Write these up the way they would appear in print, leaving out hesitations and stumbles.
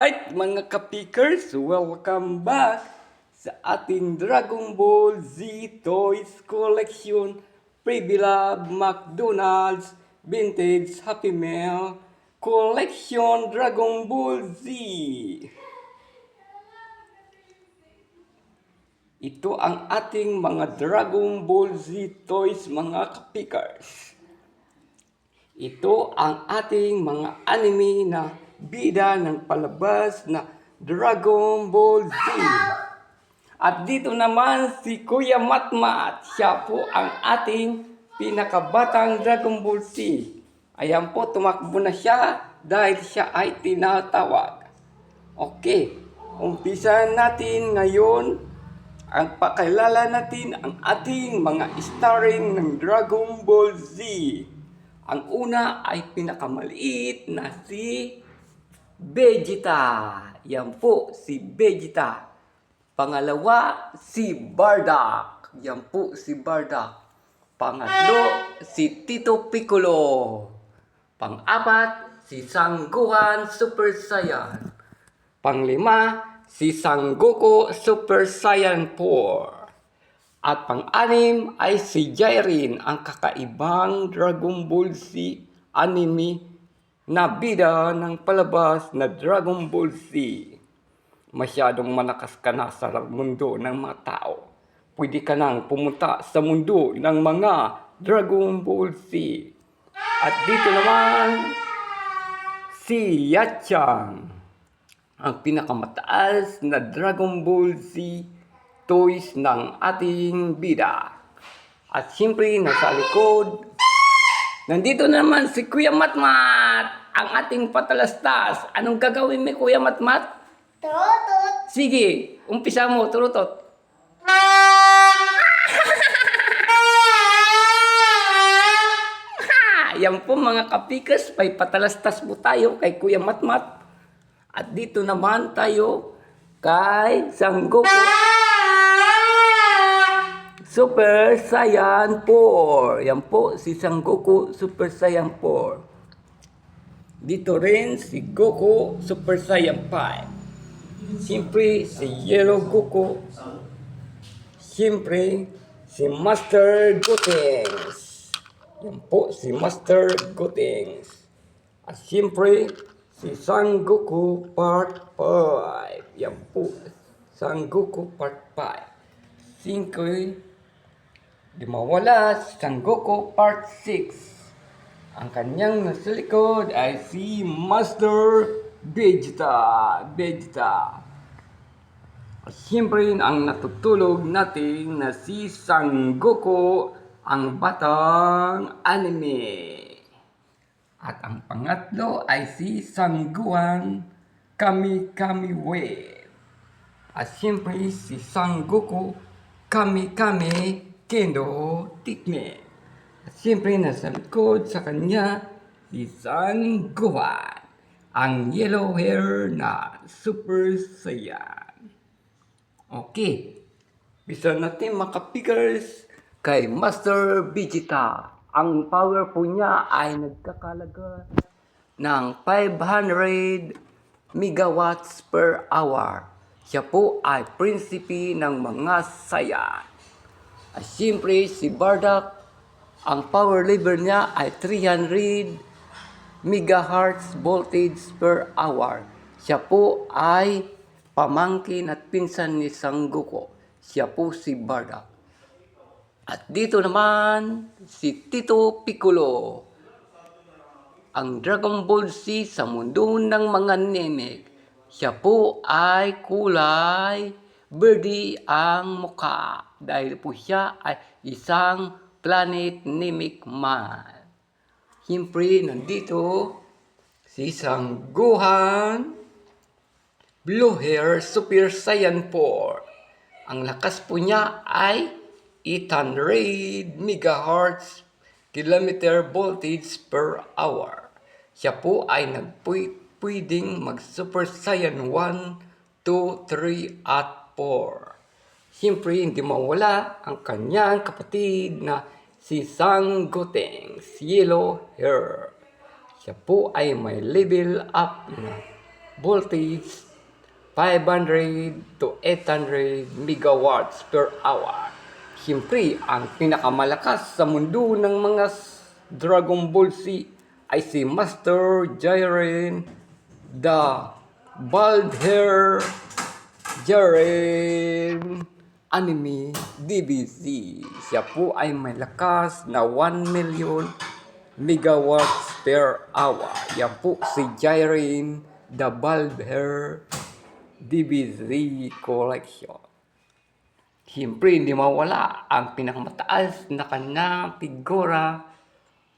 Alright mga kapikers, welcome back sa ating Dragon Ball Z Toys Collection Pre-Beloved McDonald's Vintage Happy Meal Collection Dragon Ball Z. Ito ang ating mga Dragon Ball Z Toys mga kapikers. Ito ang ating mga anime na bida ng palabas na Dragon Ball Z. At dito naman si Kuya Matmat. Siya po ang ating pinakabatang Dragon Ball Z. Ayan po, tumakbo na siya dahil siya ay tinatawag. Okay, umpisahan natin ngayon ang pakilala natin ang ating mga starring ng Dragon Ball Z. Ang una ay pinakamaliit na si Vegeta. Yan po, si Vegeta. Pangalawa, si Bardock. Yan po, si Bardock. Pangatlo, si Tito Piccolo. Pang-apat, si Sangohan Super Saiyan. Panglima, si Sangoku Super Saiyan 4. At pang-anim ay si Jiren, ang kakaibang Dragon Ball Z anime na bida ng palabas na Dragon Ball Z. Masyadong malakas ka na sa mundo ng mga tao. Pwede ka nang pumunta sa mundo ng mga Dragon Ball Z. At dito naman, si Yachan, ang pinakamataas na Dragon Ball Z toys ng ating bida. At siyempre, nasa likod, nandito naman si Kuya Matmat, ang ating patalastas. Anong gagawin mo, Kuya Matmat? Turutot. Sige, umpisa mo, turutot. Yan po mga kapikas, may patalastas po tayo kay Kuya Matmat. At dito naman tayo kay Sangoku Super Saiyan 4. Yan po si Sangoku Super Saiyan 4. Dito rin si Goku Super Saiyan 5. Siyempre si Yellow Goku. Siyempre si Master Gotenks. Yan po si Master Gotenks. At siyempre si Sangoku Part 5. Yan po Sangoku Part 5. 5. Di mawala si Sangoku Part 6. Ang kanyang nasa likod ay si Master Vegeta. At siyempre ang natutulog natin na si Sangoku, ang batang anime. At ang pangatlo ay si Sangohan Kami Wave. At siyempre si Sangoku Kami Kendo Tikme. At siyempre nasa likod sa kanya si Sangohan, ang yellow hair na Super Saiyan. Okay, bisa natin makapigers kay Master Vegeta. Ang power po niya ay nagkakalaga ng 500 megawatts per hour. Siya po ay prinsipe ng mga Saiyan. At siyempre si Bardock, ang power level niya ay 300 megahertz voltage per hour. Siya po ay pamangkin at pinsan ni Sangoku. Siya po si Bardock. At dito naman si Tito Piccolo, ang Dragon Ball Z sa mundo ng mga Namek. Siya po ay kulay verde ang mukha dahil po siya ay isang planet Namek man. Siyempre nandito si Sangohan Blue Hair Super Saiyan 4. Ang lakas po niya ay 800 megahertz kilometer voltage per hour. Siya po ay pwedeng mag Super Saiyan 1, 2, 3 at 4. Siyempre hindi mawala ang kanyang kapatid na si Sangotenks Yellow Hair. Siya po ay may level up na voltage 500 to 800 megawatts per hour. Siyempre, ang pinakamalakas sa mundo ng mga Dragon Ball Z ay si Master Jiren, the bald hair Jiren Anime DBZ. Siya po ay may lakas na 1 million megawatts per hour. Yan po si Jiren, the bald hair DBZ collection. Siyempre, hindi mawala ang pinakamataas na kanyang figura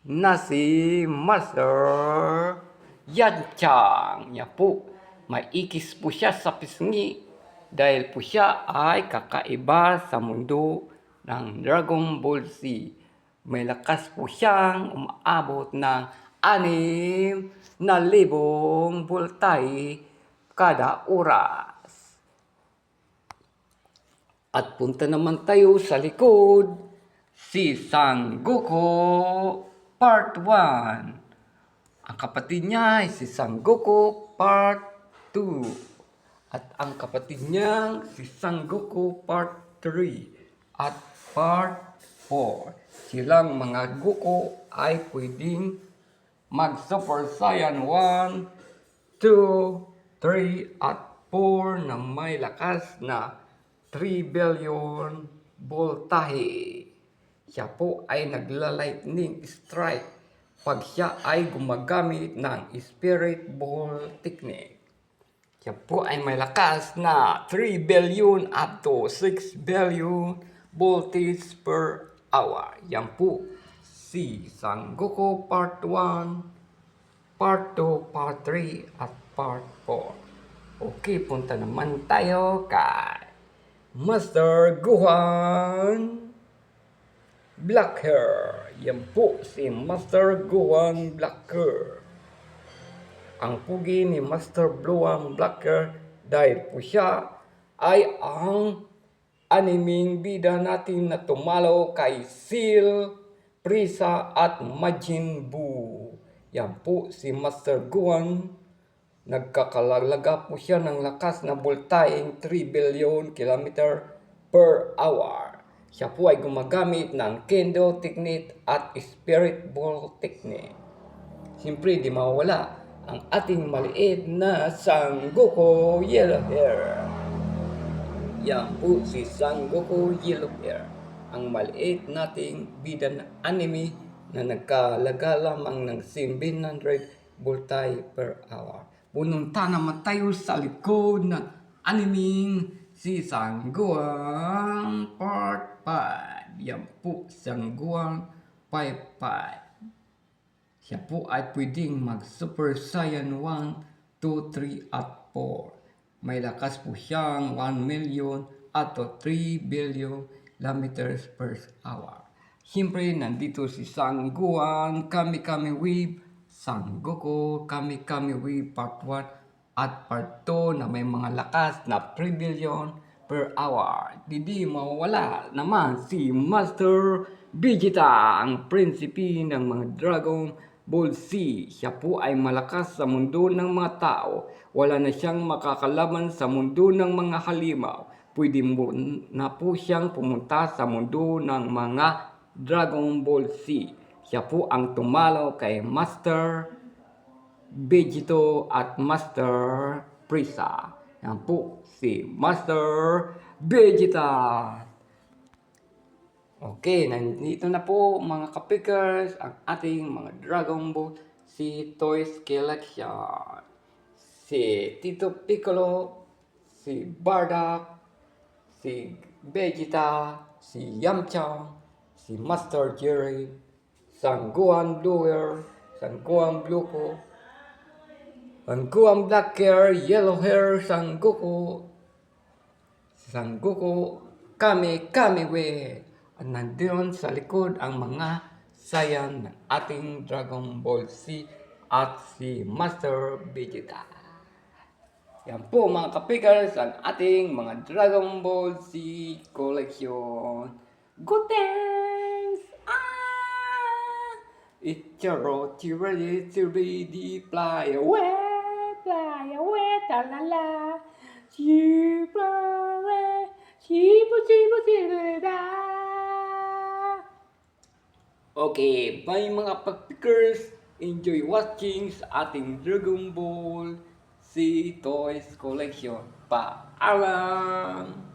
na si Master Yanchang. Yan po, maikis po siya sa pisngi dahil po siya ay kakaiba sa mundo ng Dragon Ball Z. May lakas po siyang umaabot ng 6,000 voltahe kada oras. At punta naman tayo sa likod, si Son Goku Part 1. Ang kapatid niya ay si Son Goku Part 2. At ang kapatid niya si Son Goku Part 3 at Part 4. Silang mga Goku ay pwedeng mag Super Saiyan 1, 2, 3 at 4 na may lakas na 3 billion voltahe. Siya po ay nagla-lightning strike pag siya ay gumagamit ng Spirit Ball technique. Siya po ay may lakas na 3 billion up to 6 billion voltage per hour. Yan po si Son Goku Part 1, Part 2, Part 3 at Part 4. Okay, punta naman tayo kay Master Gohan Black Hair. Yan po si Master Gohan Black Hair. Ang pugi ni Master Gohan Black Hair dahil po siya ay ang animing bida natin na tumalo kay Cell, Frieza at Majin Buu. Yan po si Master Gohan. Nagkakalalaga po siya ng lakas na voltaheng 3 billion km per hour. Siya po ay gumagamit ng Kendo technique at Spirit Ball technique. Siyempre, di mawala ang ating maliit na Son Goku Yellow Hair. Yan po si Son Goku Yellow Hair. Ang maliit nating bida na anime na nagkalaga lamang ng 700 voltahe per hour. Pununta naman tayo sa likod ng animing si Son Gohan Part 5. Yan po, Son Gohan 5. Siya po ay pwedeng mag Super Saiyan 1, 2, 3 at 4. May lakas po siyang 1 million at 3 billion kilometers per hour. Siyempre, nandito si Son Gohan Kami Kami Wave, Son Goku Kami Kami Wave Part 1 at Part 2 na may mga lakas na 3 billion per hour. Hindi mawala naman si Master Vegeta, ang prinsipe ng mga Dragon Ball Z. Siya po ay malakas sa mundo ng mga tao. Wala na siyang makakalaban sa mundo ng mga halimaw. Pwede mo na po siyang pumunta sa mundo ng mga Dragon Ball Z. Siya po ang tumalo kay Master Vegito at Master Frieza. Yan po si Master Vegeta. Okay, nandito na po mga kapikers ang ating mga Dragon Ball Z Toys Collection. Si Tito Piccolo, si Bardock, si Vegeta, si Yamcha, si Master Jiren, Son Gohan Blue Hair, Son Gohan Blue Ko, Son Gohan Black Hair, Yellow Hair, Son Goku Kami Kami Wave. At nandiyon sa likod ang mga Saiyan ng ating Dragon Ball Z at si Master Vegeta. Yan po mga kapikers ang ating mga Dragon Ball Z collection. Good thanks! It's your road to ready, fly away, talala. Sipare, sipo, sipo, sirida. Okay, bye mga pagpikers. Enjoy watching sa ating Dragon Ball Z Toys Collection. Paalam!